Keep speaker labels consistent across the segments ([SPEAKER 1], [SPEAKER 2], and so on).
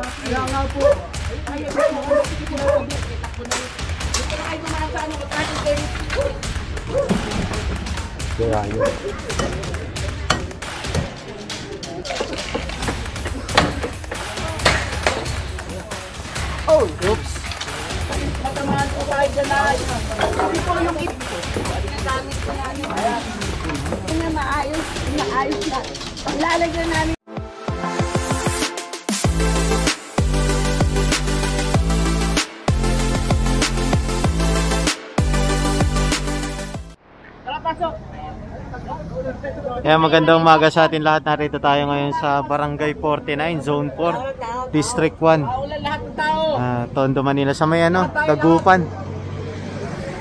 [SPEAKER 1] Kaya nga po. Ay,
[SPEAKER 2] kaya yun.
[SPEAKER 1] oh, oops. Matamaan po tayo dyan na. Hindi po yung ito. Ginagamit ko namin. Ito na maayos na. Lalagyan namin.
[SPEAKER 2] Yeah, magandang umaga sa atin lahat. Narito tayo ngayon sa Barangay 49, Zone 4, District 1, Tondo, Manila. Sa may Dagupan.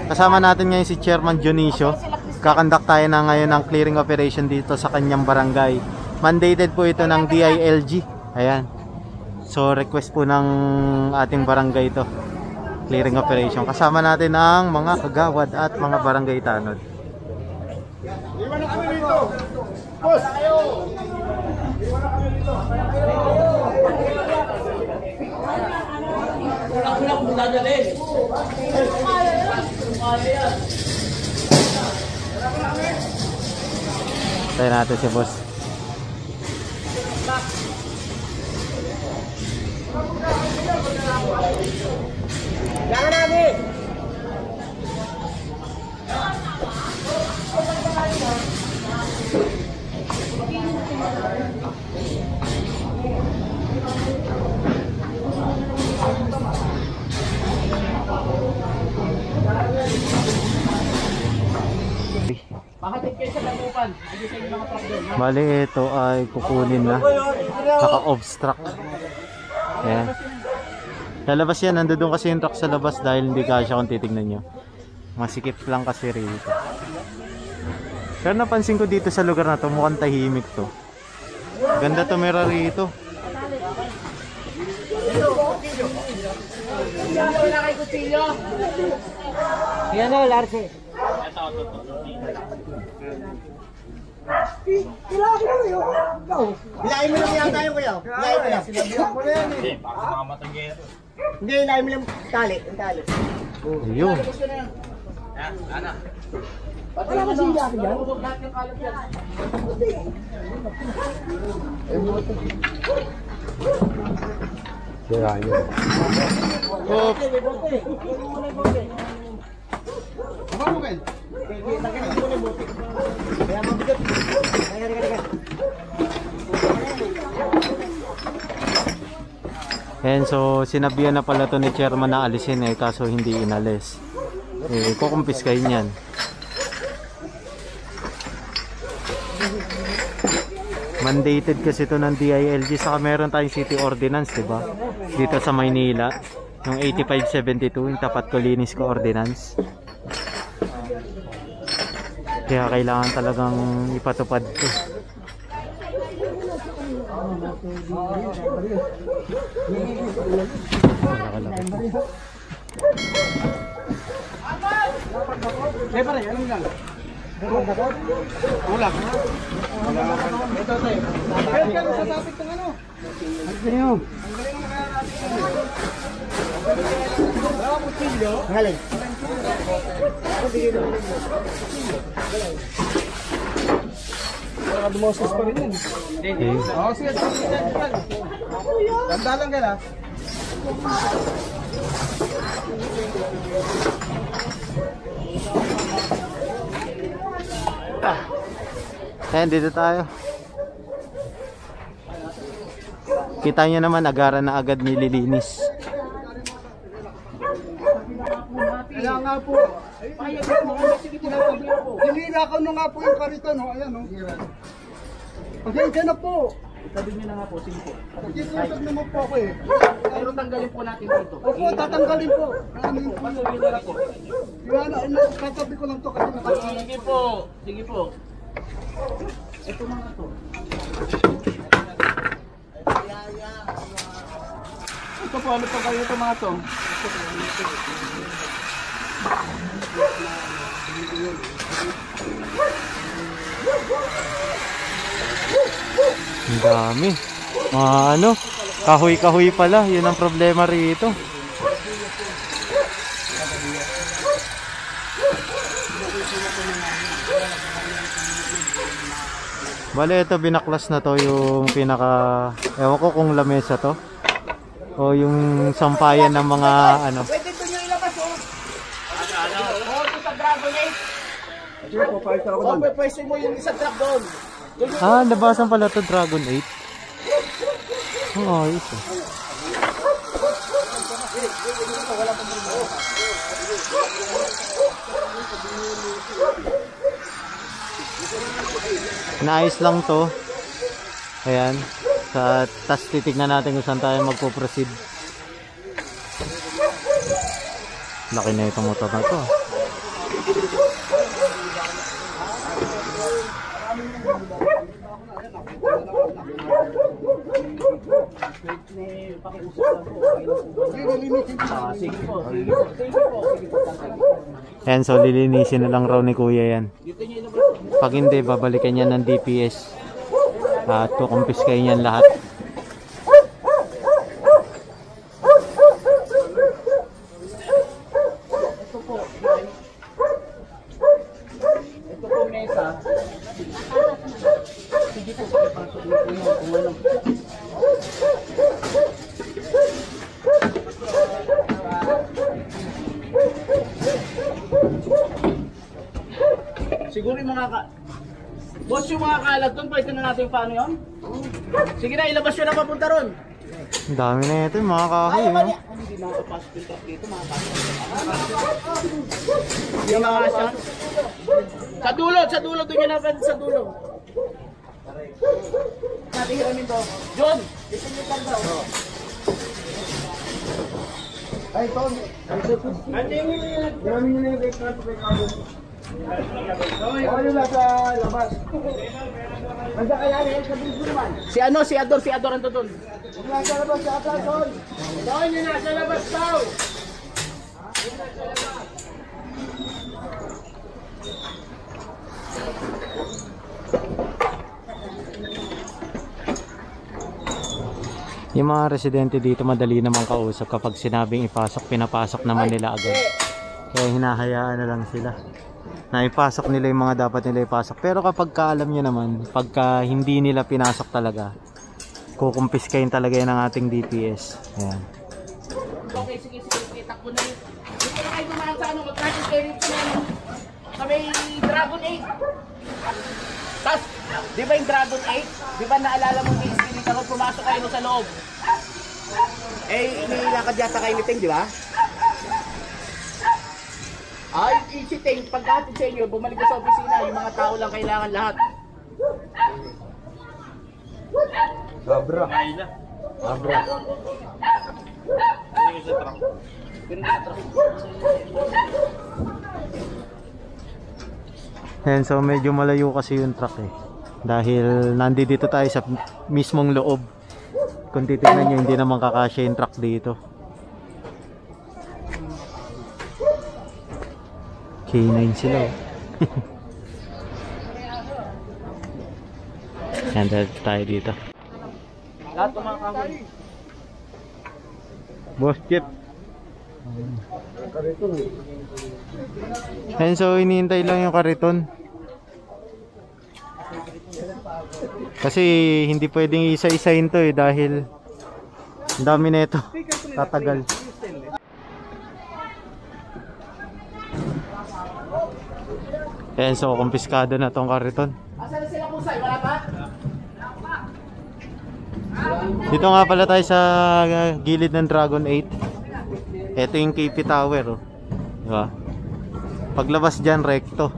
[SPEAKER 2] Kasama natin ngayon si Chairman Dionisio. Kakandak tayo na ngayon ng clearing operation dito sa kanyang barangay. Mandated po ito ng DILG. Ayan. So request po ng ating barangay ito, clearing operation. Kasama natin ang mga kagawad at mga barangay tanod.
[SPEAKER 1] Iwan na kami dito. Boss! Iwan na kami dito. Ako na kung dadalhin.
[SPEAKER 2] Tayo natin si boss.
[SPEAKER 1] Jangan natin. Pahatid kayo sa Dagupan. Hindi sa inyo mga problem.
[SPEAKER 2] Bali, ito ay kukunin na. Naka-obstruct. Ayan. Lalabas yan. Nandun kasi yung truck sa labas dahil hindi kasya kung titignan nyo. Masikip lang kasi rito. Pero napansin ko dito sa lugar na to, mukhang tahimik to. Ganda tumira rito.
[SPEAKER 1] Yan o, Larse. Hilahin mo lang yata yung kuya. Hilahin mo lang. Sinabihan ko na yan eh. Hindi, baka makamatang gaya to. Hindi, hilahin mo lang tali.
[SPEAKER 2] Ayun.
[SPEAKER 1] Anak. Wala ba siya yakin yan? Lahat yung kalat yan.
[SPEAKER 2] Kaya yun.
[SPEAKER 1] Oh. Ano mo Ben? Kaya mabigat. Kaya.
[SPEAKER 2] And so sinabihan na pala to ni chairman na alisin kaso hindi inalis. Kukumpis kayo niyan. Mandated kasi ito ng DILG. Saka meron tayong city ordinance, diba? Dito sa Maynila, yung 8572, yung tapat Colinis ko ordinance. Kaya kailangan talagang ipatupad ito.
[SPEAKER 1] Pare, anong lang? Ulang. Ito tayo. Kaya sa topic ng ano? Ano yun? Ang galing. Dumoses pa rin yun. Oo, sige. Ganda lang ka na.
[SPEAKER 2] Ayan, dito tayo. Kita nyo naman, agaran na agad nililinis.
[SPEAKER 1] Kaya nga po. Hinila ko na nga po yung kariton. Ayan o. Pagkita na po. Sabi niyo na nga po, sige po. Pagkita naman po ako eh. Pero tanggalin po natin dito. Opo, tatanggalin po. Ano yung po? Yung katabi ko lang to kasi nakakala. Sige po. Sige po. Ito mga to. Ito po, ano po kayo ito mga to?
[SPEAKER 2] Ang dami. Ano? Kahoy-kahoy pala, yun ang problema rito. Bale, ito binaklas na to yung pinaka, ewan ko kung lamesa to o yung sampayan ng mga ano.
[SPEAKER 1] Pwede ito nyo ilabas o. Oo, ito sa Dragon 8. Oo, may pwesto mo yung isa truck doon.
[SPEAKER 2] Ah, labasan pala to Dragon 8. Oh, ayos eh. Naayos lang to. Ayan. Tas titignan natin kung saan tayo magpo-proceed. Laki na itong motor na to. Ayan, so lilinisin na lang raw ni Kuya yan. Pag hindi, babalikan niya ng DPS at kukumpiskahin niyan lahat.
[SPEAKER 1] Ito po mesa. Sige po, pasok niyo po yung kung ano. Siguro yung mga boss, yung mga kalat doon, pwede na natin paano yun? Sige na, ilabas yun na papunta ron.
[SPEAKER 2] Ang dami na ito, mga kahoy.
[SPEAKER 1] Hindi makapasok yung truck dito, mga kalat. Hindi makasya. Sa dulo, doon yun natin sa dulo. Natin hiramin to. John, dito nyo lang daw. Ay, Tom. Hiramin nyo na yung record ko kay Cabo. Ano na sa labas? Manda kaya rin sa bilis naman. Si Ador ang doon. Nasa labas sa atas, Don. Doon yun nasa labas daw.
[SPEAKER 2] Yung mga residente dito madali namang kausap kapag sinabing ipasok, pinapasok naman nila agad. Kaya hinahayaan na lang sila na ipasok nila yung mga dapat nila ipasok. Pero kapag alam nyo naman, pagka hindi nila pinasok talaga, kukumpiskahin talaga yan ng ating DPS. Ayan.
[SPEAKER 1] Okay, sige, takbo na rin. Dito na kayo dumaan sa ano, mag-practice kayo rin sa may Dragon 8. Tas, di ba yung Dragon 8? Di ba naalala mo yung spirit ako, pumasok kayo sa loob? Eh, inilakad yata kayo ni Ting, di ba? Ay, si Ting, pagkatid sa inyo, bumalik ka sa opisina, yung mga tao lang kailangan lahat.
[SPEAKER 3] Abra. Abra.
[SPEAKER 2] Ayan, so medyo malayo kasi yung truck eh. Dahil nandito tayo sa mismong loob. Kung titignan nyo, hindi naman kakasya yung truck dito. K9 sila oh. Ayan, dahil tayo dito.
[SPEAKER 1] Lahat ng mga kahoy.
[SPEAKER 2] Boss Jeep. Ayan, so hinihintay lang yung kariton. Kasi hindi pwedeng isa-isahin to eh dahil ang dami na ito. Tatagal. Ayan, so kumpiskado na tong kariton.
[SPEAKER 1] Asan na sila kusay? Wala pa?
[SPEAKER 2] Dito nga pala tayo sa gilid ng Dragon 8. Ito yung KP Tower oh. Diba? Paglabas dyan, recto.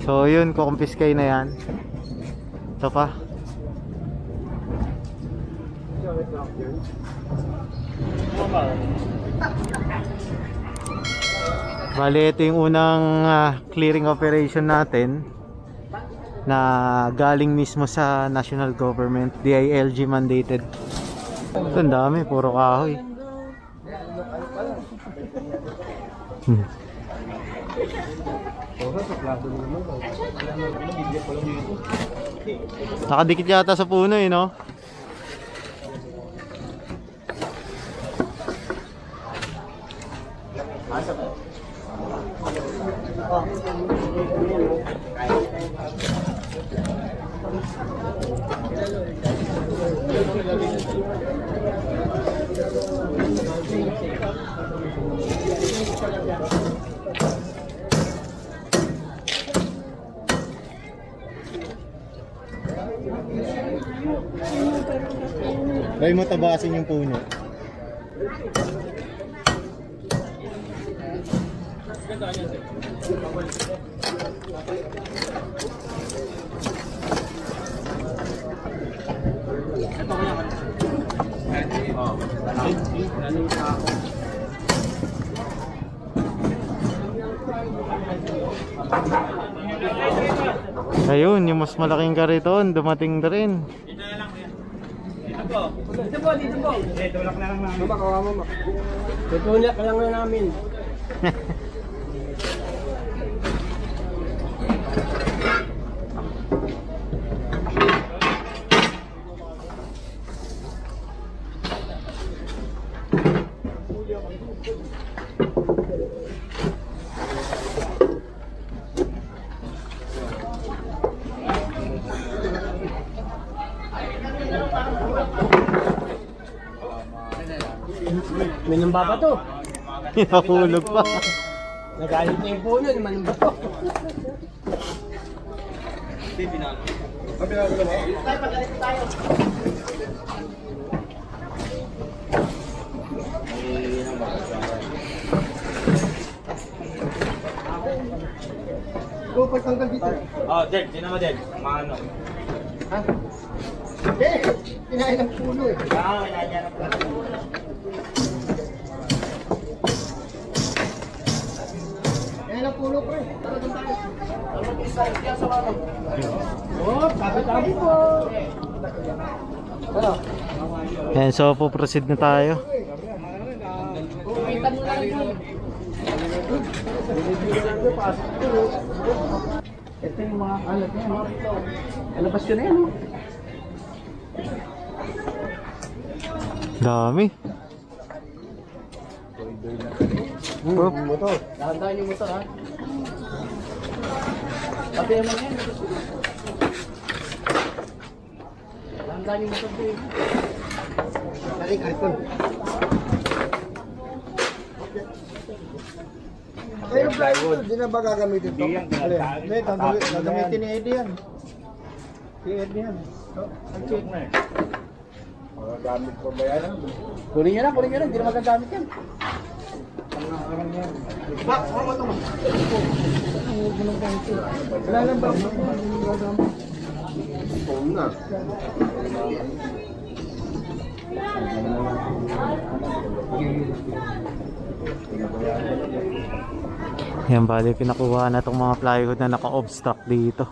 [SPEAKER 2] So yun, kukumpiskay na yan. Ito pa. Bali, ito yung unang clearing operation natin na galing mismo sa national government, DILG mandated. Ito ang dami, puro kahoy. Nakadikit yata sa puno eh, no? Dahil matabasin yung puno. Ayun, yung mas malaking kariton, dumating na rin.
[SPEAKER 1] Dito po. Tulak na lang namin. Mama, kawawa mo. Tutulak na lang namin. May nambaba to.
[SPEAKER 2] Hinahulog pa.
[SPEAKER 1] Nagalit na yung puno, naman yung bato. Go, pagtanggal dito.
[SPEAKER 3] Oh, Del, sino mo Del? Maano?
[SPEAKER 1] Ha? Eh, kinain ng puno eh.
[SPEAKER 3] Kailangan ng pala.
[SPEAKER 1] Kinain ng puno pre. Talagang tayo. Oh, sabi po. Ano?
[SPEAKER 2] Ayan, so po-proceed na tayo.
[SPEAKER 1] Kumitan mo lang yun. Ito yung mga alat niya, no? Alabas ko na yan, no?
[SPEAKER 2] Dami. Oh.
[SPEAKER 1] Motor. Dahan-dahan yung motor, ha? Pati naman yan. Dahan-dahan yung motor, eh. Dali, karton. Pero plywood, di na ba gagamitin ito? Hindi, gagamitin ni Eddie yan. Si Eddie yan. Ang check na eh. Magagamit ko ba yan? Kunin nyo na, hindi na magagamit yan. Bak, ako ito man. Wala lang ba? Oo nga.
[SPEAKER 2] Yan, bali pinakuha na itong mga plywood na naka-obstruct dito.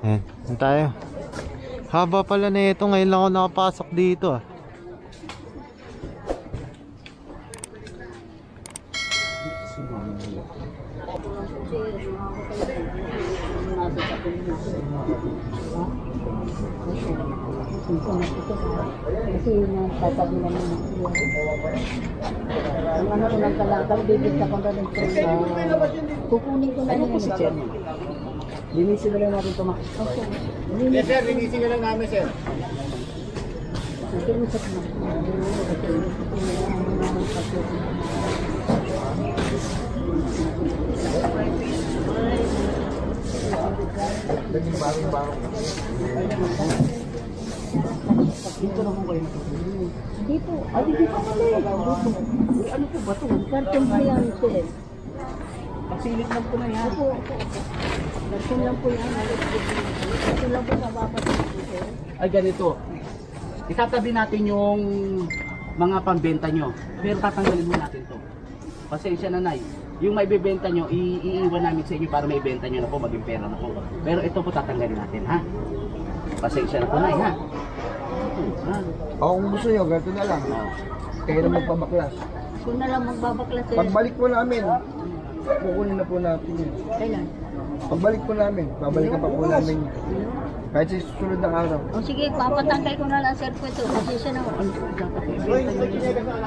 [SPEAKER 2] Ayan, yan tayo. Haba pala na ito, ngayon lang ako nakapasok dito ah.
[SPEAKER 4] Kasi yung tatabi na naman. Ang ano ko lang talaga, bibig ka kung ganun ko. Kukunin ko na yun.
[SPEAKER 1] Linisin na lang natin ito, ma. Yes, sir. Linisin na lang namin, sir.
[SPEAKER 4] Nag-iusap na.
[SPEAKER 1] Naging barong-barong. Dito na po kayo.
[SPEAKER 4] Dito. Ay, dito pa pala eh. Dito. Ano po ba ito? Karton po yan, sir.
[SPEAKER 1] Pagsilip lang po na yan.
[SPEAKER 4] Opo. Karton lang po yan. Karton lang po nababat dito.
[SPEAKER 1] Ay, ganito. Itatabi natin yung mga pambenta nyo. Pero tatanggalin mo natin to. Pasensya na, Nay. Yung may bibenta nyo, iiwan namin sa inyo para may benta nyo na po, maging pera na po. Pero ito po tatanggalin natin, ha? Pasensya na po, Nay, ha?
[SPEAKER 5] O kung gusto nyo, ganito na lang. Kayo na magpabaklas.
[SPEAKER 4] Kung na lang magbabaklas sir.
[SPEAKER 5] Pagbalik po namin, kukunin na po natin yun.
[SPEAKER 4] Kailan?
[SPEAKER 5] Pagbalik po namin, babalikan pa po namin. Kahit sa susunod na araw.
[SPEAKER 4] O sige, papatanggal ko na lang sir po ito. Kasi siya na,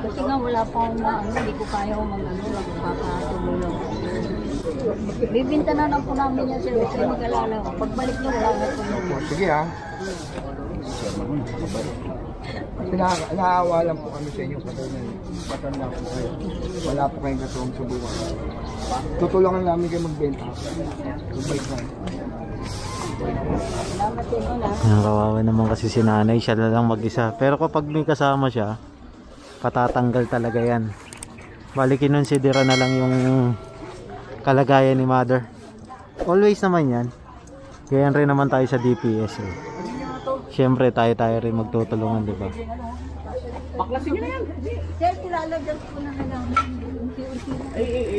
[SPEAKER 4] kasi nga wala pa akong hindi ko kaya kung magpapatuloy lang. Bibinta na lang po namin yan sir. Kasi mag-alala. Pagbalik niyo, wala na po yun.
[SPEAKER 5] Sige ha. Kasi nakaawa lang po kami sa inyo kasi patanda po kayo. Wala po kayong katuwang subukan. Tutulungan namin kayo magbenta. Subay ka.
[SPEAKER 4] Salamat din mo na.
[SPEAKER 2] Ang kawawa naman kasi si nanay, siya na lang mag-isa. Pero kapag may kasama siya, patatanggal talaga yan. Balikin nun si Dira na lang yung kalagayan ni mother. Always naman yan. Ganyan rin naman tayo sa DPS eh. Siyempre tayo rin magtutulungan, di ba?
[SPEAKER 6] Baklasin nyo na yan.
[SPEAKER 4] Sir, kilalagyan ko na lang.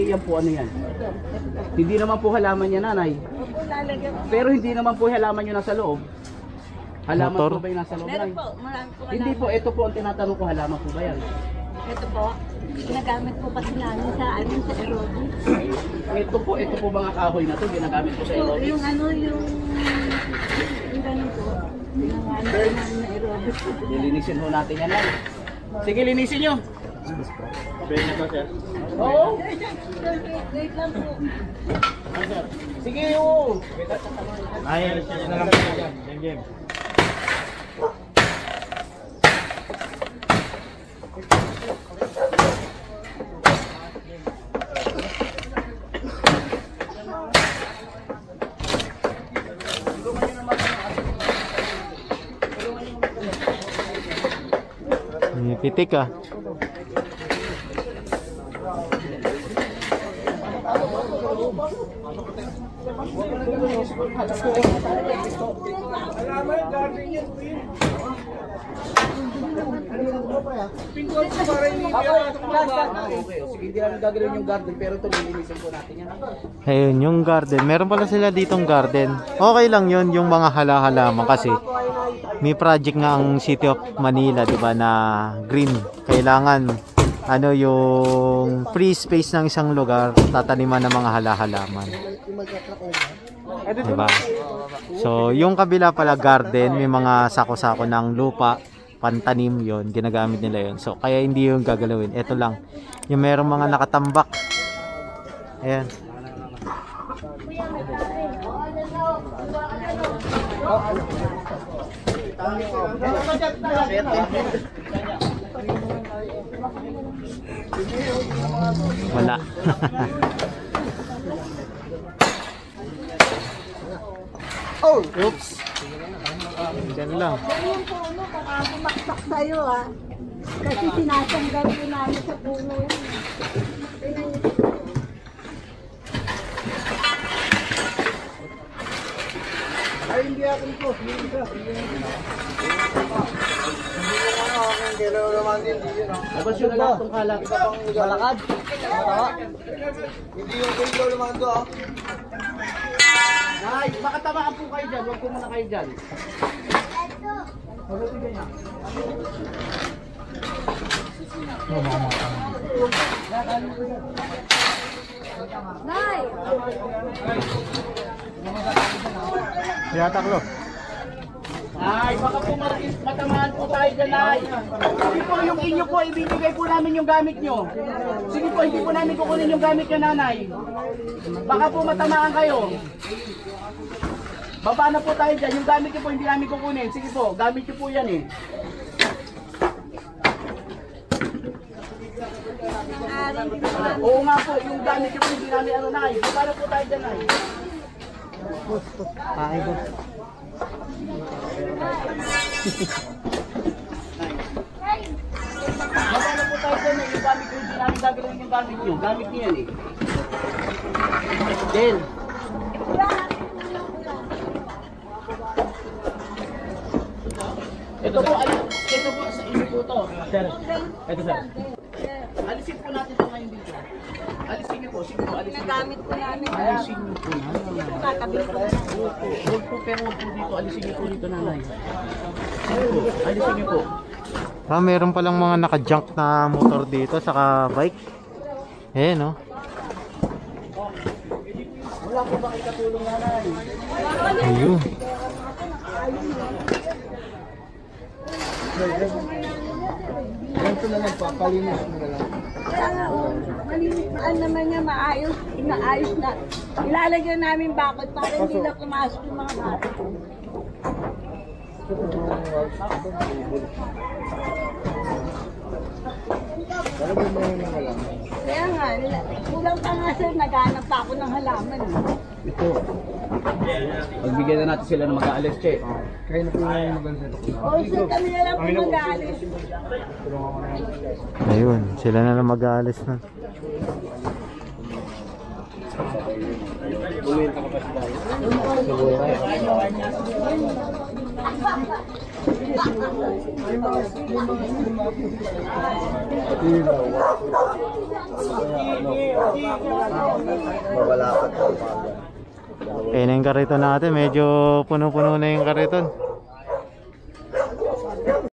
[SPEAKER 6] Yan po ano yan. Hindi naman po halaman yan, nanay.
[SPEAKER 4] Opo, lalagyan ko.
[SPEAKER 6] Pero hindi naman po halaman nyo nasa loob. Halaman
[SPEAKER 2] Motor?
[SPEAKER 6] po ba yung nasa loob,
[SPEAKER 4] Meron
[SPEAKER 6] nay?
[SPEAKER 4] po, marami po.
[SPEAKER 6] Hindi po, ito po ang tinatanong ko, halaman po ba yan?
[SPEAKER 4] Ito po, ginagamit po kasi namin sa aerobic.
[SPEAKER 6] Ito po mga kahoy na to, ginagamit po sa
[SPEAKER 4] So,
[SPEAKER 6] aerobic.
[SPEAKER 4] yung ano, yung ganun po, yung ano namin na aerobic.
[SPEAKER 6] Lilinisin ho natin yan, nay. Sige, linisin nyo.
[SPEAKER 3] Pwede na to, sir.
[SPEAKER 6] Oo.
[SPEAKER 4] Wait lang po.
[SPEAKER 6] Sige, oo.
[SPEAKER 3] Ay, alis na lang po dyan. Game.
[SPEAKER 2] May pitik ah.
[SPEAKER 6] Okay, sige, hindi namin gagawin yung garden, pero ito lilinisin po natin yan.
[SPEAKER 2] Ayun, yung garden. Meron pala sila ditong garden. Okay lang yun, yung mga hala-halaman kasi may project nga ang City of Manila, di ba, na green. Kailangan ano yung free space ng isang lugar, tataniman ng mga hala-halaman. Di ba? So, yung kabila pala garden, may mga sako-sako ng lupa, pantanim yon, ginagamit nila yon. So, kaya hindi yung gagalawin. Ito lang. Yung merong mga nakatambak. Ayan. Wala.
[SPEAKER 5] Oh!
[SPEAKER 2] Oops. Diyan lang.
[SPEAKER 4] Ayun po, ano, baka bumaksak sa'yo ah. Kasi sinasanggal ko namin sa puno yun. Tingnan niyo.
[SPEAKER 5] Ay, hindi akin po. Hindi ka. Hindi naman din.
[SPEAKER 6] Labas yun na lang itong kalat.
[SPEAKER 5] Malakad. Hindi yung kilo naman to ah.
[SPEAKER 6] Ay, makatamaan po kayo dyan. Huwag po muna kayo dyan.
[SPEAKER 4] Nay!
[SPEAKER 2] Tinataklo.
[SPEAKER 6] Ay, baka po matamaan po tayo dyan, ay. Sige po, yung inyo po, ibibigay po namin yung gamit nyo. Sige po, hindi po namin kukunin yung gamit nyo, nanay. Baka po matamaan kayo. Baba na po tayo dyan. Yung gamit nyo po, hindi namin kukunin. Sige po, gamit nyo po yan eh. Oo nga po, yung gamit nyo po, hindi namin ano, nay. Baba na po tayo dyan, nay.
[SPEAKER 2] Ay, boss.
[SPEAKER 6] Baba na po tayo dyan eh. Yung gamit nyo, hindi namin gagawin yung gamit nyo. Gamit nyo yan eh. Del. Ito po, sa inyo po to. Sir, ito sir. Alisin po natin ito ngayon dito. Alisin niyo po, sige po, alisin niyo.
[SPEAKER 4] Nagamit ko namin.
[SPEAKER 6] Alisin niyo po na.
[SPEAKER 4] Katabi ko.
[SPEAKER 6] Huwag po, pero huwag po dito. Alisin niyo po dito, nanay. Sige po, alisin niyo po.
[SPEAKER 2] Ah, meron palang mga naka-junk na motor dito, saka bike. Eh, no?
[SPEAKER 6] Wala po ba kayo katulong, nanay?
[SPEAKER 2] Ayun.
[SPEAKER 5] Ganito na lang po, palinis mo na lang.
[SPEAKER 4] Kaya nga, malinisaan naman niya, maayos na. Ilalagyan namin bakod para hindi na pumasok yung mga bata.
[SPEAKER 5] Talagang mo yung halaman.
[SPEAKER 4] Kaya nga, kulang pa nga sir, naghanap pa ako ng halaman.
[SPEAKER 5] Ito.
[SPEAKER 6] Pagbigyan na natin sila ng mag-aalis, Che.
[SPEAKER 5] Kaya na po yung maganda ito.
[SPEAKER 4] O sir, kami na lang po mag-aalis.
[SPEAKER 2] Ayun, sila na lang mag-aalis na.
[SPEAKER 5] Mawala ka.
[SPEAKER 2] Kaya na yung kariton natin, medyo puno-puno na yung kariton.